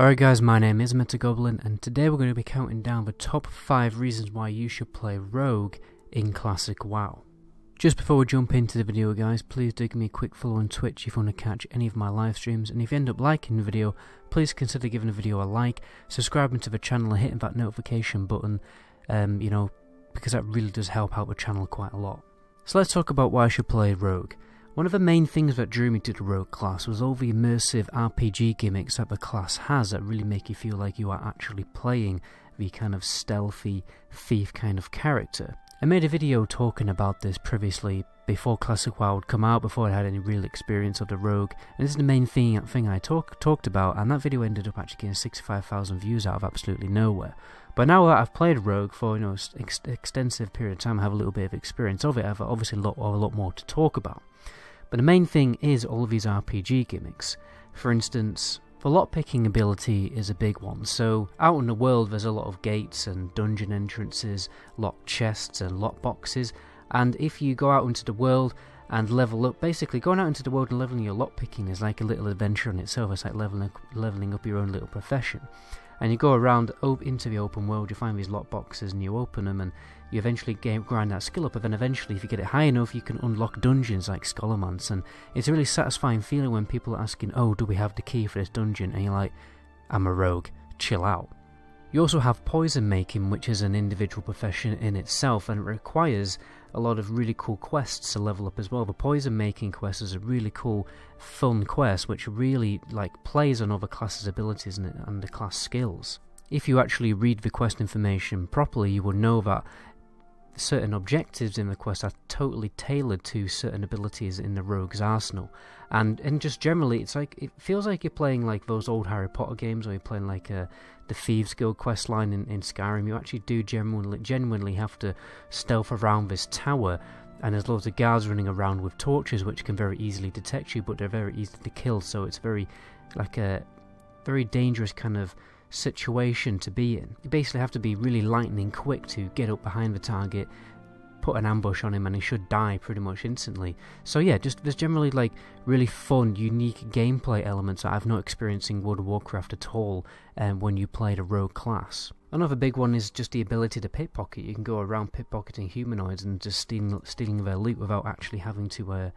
Alright guys, my name is Metagoblin and today we're going to be counting down the top 5 reasons why you should play Rogue in Classic WoW. Just before we jump into the video guys, please do give me a quick follow on Twitch if you want to catch any of my live streams, and if you end up liking the video, please consider giving the video a like, subscribing to the channel and hitting that notification button, because that really does help out the channel quite a lot. So let's talk about why I should play Rogue. One of the main things that drew me to the Rogue class was all the immersive RPG gimmicks that the class has that really make you feel like you are actually playing the kind of stealthy thief kind of character. I made a video talking about this previously before Classic WoW would come out, before I had any real experience of the Rogue, and this is the main thing I talked about, and that video ended up actually getting 65,000 views out of absolutely nowhere. But now that I've played Rogue for extensive period of time, I have a little bit of experience of it, I have obviously a lot more to talk about. But the main thing is all of these RPG gimmicks. For instance, the lockpicking ability is a big one. So out in the world there's a lot of gates and dungeon entrances, locked chests and lock boxes, and if you go out into the world and level up, basically going out into the world and leveling your lockpicking is like a little adventure in itself. It's like leveling up your own little profession. And you go around into the open world, you find these lock boxes and you open them and you eventually grind that skill up, and then eventually if you get it high enough you can unlock dungeons like Scholarmance, and it's a really satisfying feeling when people are asking, oh, do we have the key for this dungeon? And you're like, I'm a rogue, chill out. You also have poison making, which is an individual profession in itself, and it requires a lot of really cool quests to level up as well. The poison making quest is a really cool, fun quest which really plays on other classes' abilities and the class skills. If you actually read the quest information properly, you will know that certain objectives in the quest are totally tailored to certain abilities in the rogue's arsenal, and just generally it feels like you're playing like those old Harry Potter games, or you're playing like the Thieves Guild quest line in Skyrim. You actually do genuinely have to stealth around this tower, and there's loads of guards running around with torches which can very easily detect you, but they're very easy to kill, so it's very a very dangerous kind of situation to be in. You basically have to be really lightning quick to get up behind the target, put an ambush on him, and he should die pretty much instantly. So yeah, there's generally really fun, unique gameplay elements that I've not experienced in World of Warcraft at all when you played a rogue class. Another big one is just the ability to pickpocket. You can go around pickpocketing humanoids and just stealing their loot without actually having to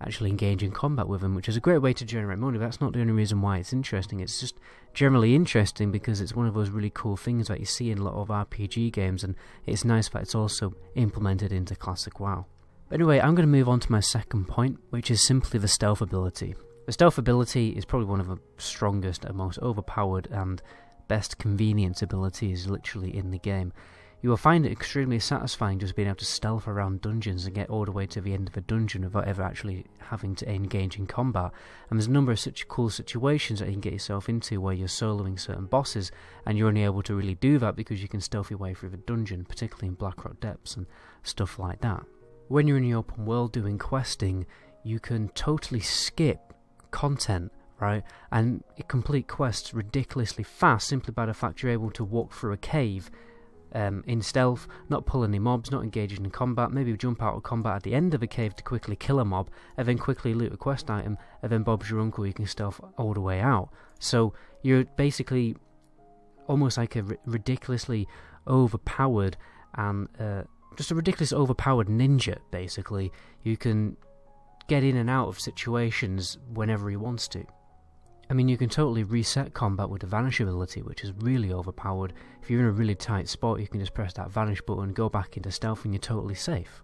actually engage in combat with them, which is a great way to generate money. That's not the only reason why it's interesting. It's just generally interesting because it's one of those really cool things that you see in a lot of RPG games, and it's nice that it's also implemented into Classic WoW. But anyway, I'm going to move on to my second point, which is simply the stealth ability. The stealth ability is probably one of the strongest and most overpowered and best convenience abilities literally in the game. You will find it extremely satisfying just being able to stealth around dungeons and get all the way to the end of a dungeon without ever actually having to engage in combat. And there's a number of such cool situations that you can get yourself into where you're soloing certain bosses, and you're only able to really do that because you can stealth your way through the dungeon, particularly in Blackrock Depths and stuff like that. When you're in the open world doing questing, you can totally skip content, right, and complete quests ridiculously fast simply by the fact you're able to walk through a cave in stealth, not pull any mobs, not engaging in combat, maybe jump out of combat at the end of a cave to quickly kill a mob, and then quickly loot a quest item, and then Bob's your uncle, you can stealth all the way out. So you're basically almost like a ridiculously overpowered and just a ridiculously overpowered ninja, basically. You can get in and out of situations whenever he wants to. I mean, you can totally reset combat with the Vanish ability, which is really overpowered. If you're in a really tight spot, you can just press that Vanish button, go back into stealth, and you're totally safe.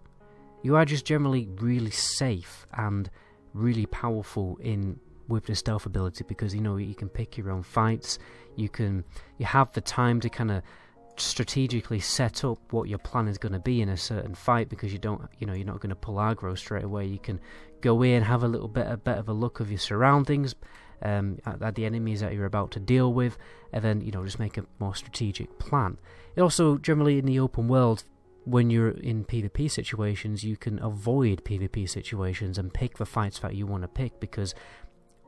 You are just generally really safe and really powerful with the stealth ability because, you can pick your own fights, you have the time to kind of strategically set up what your plan is going to be in a certain fight, because you're not going to pull aggro straight away. You can go in, have a little bit of a look of your surroundings, at the enemies that you're about to deal with, and then just make a more strategic plan. It also generally in the open world, when you're in PvP situations, you can avoid PvP situations and pick the fights that you want to pick, because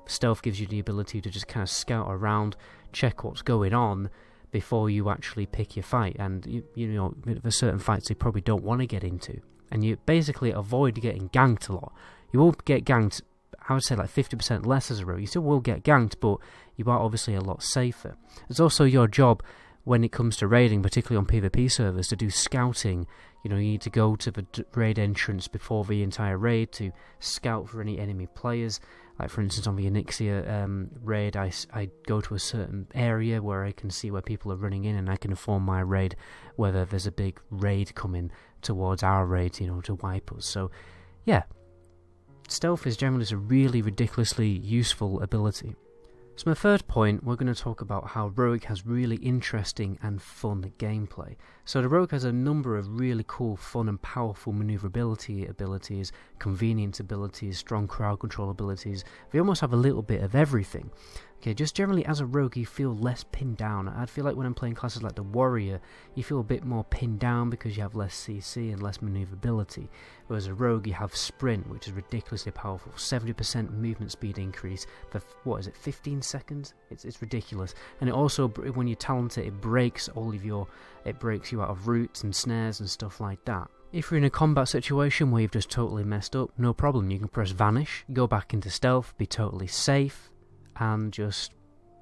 stealth gives you the ability to just kind of scout around, check what's going on before you actually pick your fight. And there's certain fights you probably don't want to get into, and you basically avoid getting ganked a lot. You won't get ganked, I would say, like 50% less as a rogue. You still will get ganked, but you are obviously a lot safer. It's also your job when it comes to raiding, particularly on PvP servers, to do scouting. You know, you need to go to the raid entrance before the entire raid to scout for any enemy players. Like for instance on the Onyxia raid, I go to a certain area where I can see where people are running in, and I can inform my raid whether there's a big raid coming towards our raid, you know, to wipe us. So yeah, stealth is generally a really ridiculously useful ability. So my third point, we're going to talk about how Rogue has really interesting and fun gameplay. So the Rogue has a number of really cool, fun and powerful maneuverability abilities, convenience abilities, strong crowd control abilities. They almost have a little bit of everything. Okay, just generally as a rogue you feel less pinned down. I feel like when I'm playing classes like the warrior, you feel a bit more pinned down because you have less CC and less maneuverability. Whereas a rogue you have sprint, which is ridiculously powerful, 70% movement speed increase for, what is it, 15 seconds? It's ridiculous. And it also, when you talent it, it breaks you out of roots and snares and stuff like that. If you're in a combat situation where you've just totally messed up, no problem, you can press vanish, go back into stealth, be totally safe, and just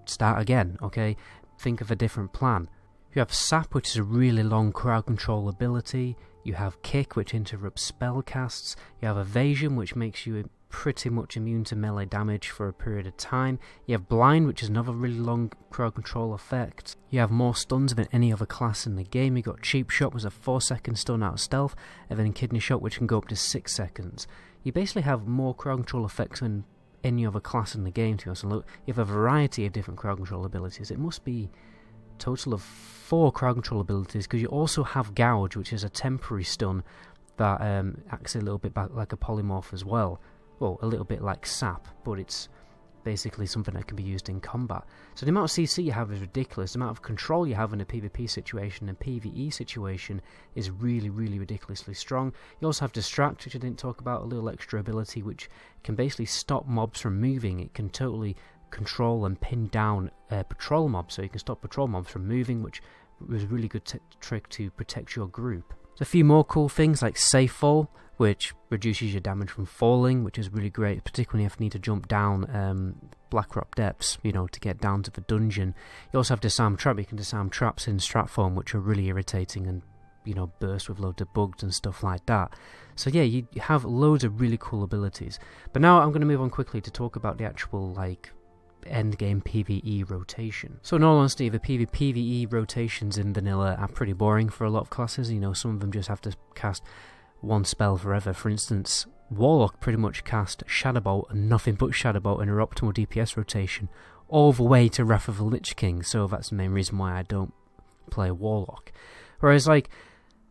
start again, okay? Think of a different plan. You have Sap, which is a really long crowd control ability. You have Kick, which interrupts spell casts. You have Evasion, which makes you pretty much immune to melee damage for a period of time. You have Blind, which is another really long crowd control effect. You have more stuns than any other class in the game. You got Cheap Shot, which is a 4-second stun out of stealth, and then Kidney Shot, which can go up to 6 seconds. You basically have more crowd control effects than any other class in the game, to us. And look, you have a variety of different crowd control abilities. It must be a total of 4 crowd control abilities, because you also have Gouge, which is a temporary stun that acts a little bit like a polymorph as well. Well, a little bit like Sap, but it's basically something that can be used in combat. So the amount of CC you have is ridiculous. The amount of control you have in a PvP situation and PvE situation is really, really ridiculously strong. You also have Distract, which I didn't talk about, a little extra ability which can basically stop mobs from moving. It can totally control and pin down patrol mobs, so you can stop patrol mobs from moving, which was a really good trick to protect your group. There's a few more cool things like Safe Fall, which reduces your damage from falling, which is really great, particularly if you need to jump down Blackrock depths, you know, to get down to the dungeon. You also have Disarm Trap. You can disarm traps in strat form, which are really irritating and, you know, burst with loads of bugs and stuff like that. So yeah, you have loads of really cool abilities. But now I'm going to move on quickly to talk about the actual, like, endgame PvE rotation. So in all honesty, the PvE rotations in vanilla are pretty boring for a lot of classes. You know, some of them just have to cast one spell forever. For instance, Warlock pretty much cast Shadowbolt and nothing but Shadowbolt in her optimal DPS rotation all the way to Wrath of the Lich King, so that's the main reason why I don't play Warlock. Whereas, like,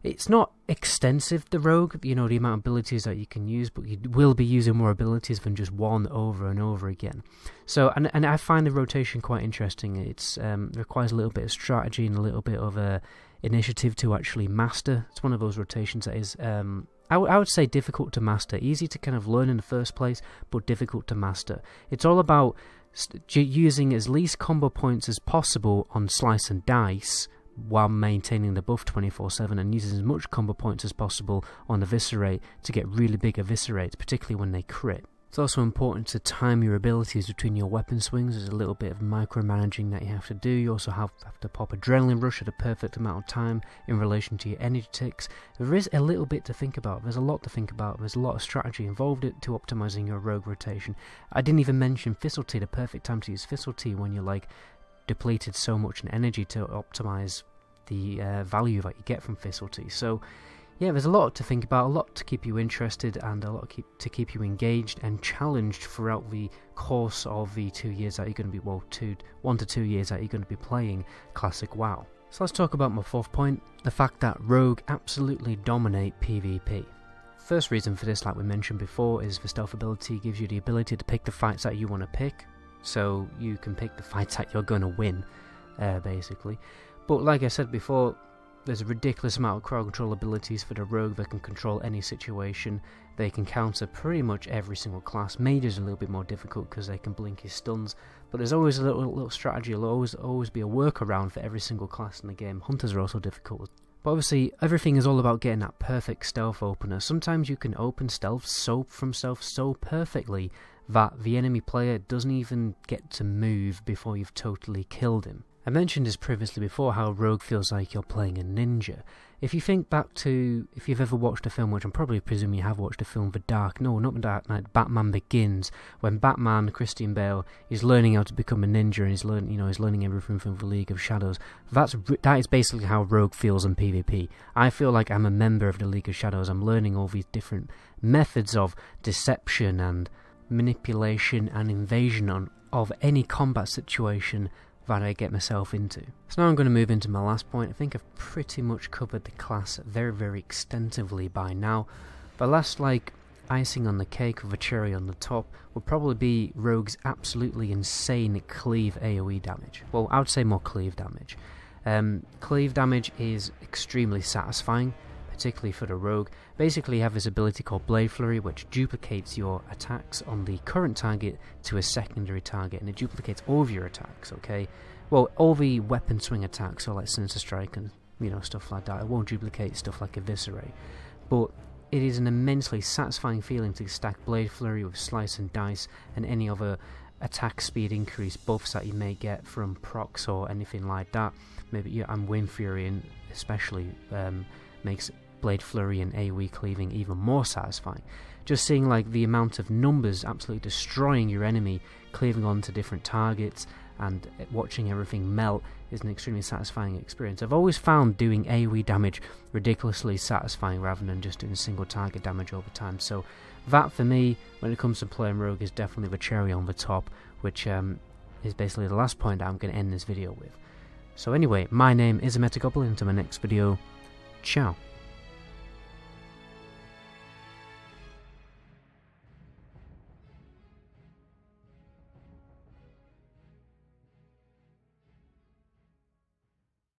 it's not extensive, the Rogue, you know, the amount of abilities that you can use, but you will be using more abilities than just one over and over again. So, and I find the rotation quite interesting. It's requires a little bit of strategy and a little bit of initiative to actually master. It's one of those rotations that is, I would say difficult to master. Easy to kind of learn in the first place, but difficult to master. It's all about using as least combo points as possible on Slice and Dice, while maintaining the buff 24/7, and using as much combo points as possible on Eviscerate to get really big Eviscerates, particularly when they crit. It's also important to time your abilities between your weapon swings. There's a little bit of micromanaging that you have to do. You also have to pop Adrenaline Rush at a perfect amount of time in relation to your energy ticks. There is a little bit to think about. There's a lot to think about. There's a lot of strategy involved to optimizing your rogue rotation. I didn't even mention Thistle Tea, the perfect time to use Thistle Tea when you're like depleted so much in energy to optimize the value that you get from Thistle Tea. So yeah, there's a lot to think about, a lot to keep you interested, and a lot to keep you engaged and challenged throughout the course of the 2 years that you're going to be, well, 1 to 2 years that you're going to be playing Classic WoW. So let's talk about my fourth point, the fact that Rogue absolutely dominate PvP. First reason for this, like we mentioned before, is the stealth ability gives you the ability to pick the fights that you want to pick, so you can pick the fights that you're going to win, basically. But like I said before, there's a ridiculous amount of crowd control abilities for the rogue that can control any situation. They can counter pretty much every single class. Mages are a little bit more difficult because they can blink his stuns, but there's always a little strategy. There'll always be a workaround for every single class in the game. Hunters are also difficult. But obviously, everything is all about getting that perfect stealth opener. Sometimes you can open stealth from stealth so perfectly that the enemy player doesn't even get to move before you've totally killed him. I mentioned this previously before, how Rogue feels like you're playing a ninja. If you think back to, if you've ever watched a film, which I'm probably presuming you have watched a film, not The Dark Knight, Batman Begins, when Batman, Christian Bale, is learning how to become a ninja and he's learning everything from the League of Shadows. That is basically how Rogue feels in PvP. I feel like I'm a member of the League of Shadows. I'm learning all these different methods of deception and manipulation and invasion of any combat situation that I get myself into. So now I'm going to move into my last point. I think I've pretty much covered the class very, very extensively by now. But last, like, icing on the cake with a cherry on the top would probably be Rogue's absolutely insane cleave AoE damage. Well, I would say more cleave damage. Cleave damage is extremely satisfying, particularly for the Rogue. Basically, you have this ability called Blade Flurry, which duplicates your attacks on the current target to a secondary target, and it duplicates all of your attacks, okay? Well, all the weapon swing attacks, so like Sinister Strike and, stuff like that. It won't duplicate stuff like Eviscerate. But it is an immensely satisfying feeling to stack Blade Flurry with Slice and Dice and any other attack speed increase buffs that you may get from procs or anything like that. Maybe, and Wind Fury especially makes Blade Flurry and AoE cleaving even more satisfying. Just seeing like the amount of numbers absolutely destroying your enemy, cleaving onto different targets, and watching everything melt is an extremely satisfying experience. I've always found doing AoE damage ridiculously satisfying rather than just doing single target damage over time. So that for me, when it comes to playing Rogue, is definitely the cherry on the top, which is basically the last point that I'm going to end this video with. So anyway, my name is Immersive RPG Gimmicks. Until my next video, ciao.